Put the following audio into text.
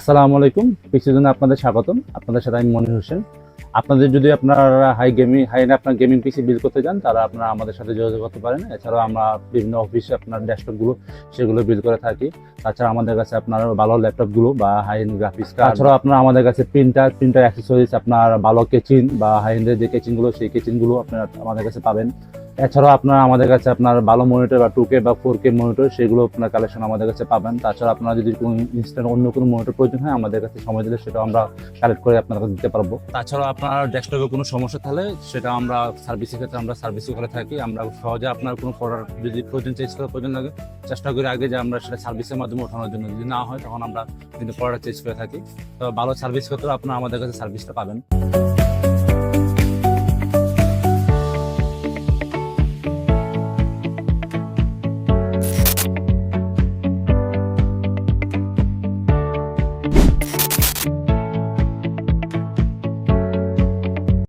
আসসালামু আলাইকুম। পিসির জন্য আপনাদের স্বাগতম। আপনাদের সাথে আমি মনির হোসেন। আপনাদের যদি আপনার হাই এন্ড আপনার গেমিং পিসি বিল্ড করতে চান, তাহলে আপনারা আমাদের সাথে যোগাযোগ করতে পারেন। এছাড়াও আমরা বিভিন্ন অফিসে আপনার ডেস্কটপগুলো সেগুলো বিল্ড করে থাকি। তাছাড়া আমাদের কাছে আপনার ভালো ল্যাপটপগুলো বা হাই এন্ড গ্রাফিক্স কার্ড, তাছাড়াও আপনার আমাদের কাছে প্রিন্টার অ্যাক্সেসরিজ, আপনার ভালো কেচিন বা হাই এন্ডের যে কেচিনগুলো, সেই কেচিনগুলো আপনারা আমাদের কাছে পাবেন। এছাড়াও আপনারা আমাদের কাছে আপনার ভালো মনিটর বা 2K বা 4K মনিটর, সেগুলো আপনার কালেকশন আমাদের কাছে পাবেন। তাছাড়া আপনারা যদি কোনো ইনস্ট্যান্ট অন্য কোনো মনিটর প্রয়োজন হয়, আমাদের কাছে সময় দিলে সেটাও আমরা কালেক্ট করে আপনারা দিতে পারবো। তাছাড়াও আপনার ডেস্কটপে কোনো সমস্যা থাকলে সেটা আমরা সার্ভিসের ক্ষেত্রে আমরা সার্ভিসও করে থাকি। আমরা সহজে আপনার কোনো প্রোডাক্ট যদি চেঞ্জ করার প্রয়োজন লাগে, চেষ্টা করি আগে যে আমরা সেটা সার্ভিসের মাধ্যমে ওঠানোর জন্য। যদি না হয় তখন আমরা কিন্তু প্রোডাক্ট চেঞ্জ করে থাকি। তো ভালো সার্ভিস ক্ষেত্রে আপনারা আমাদের কাছে সার্ভিসটা পাবেন।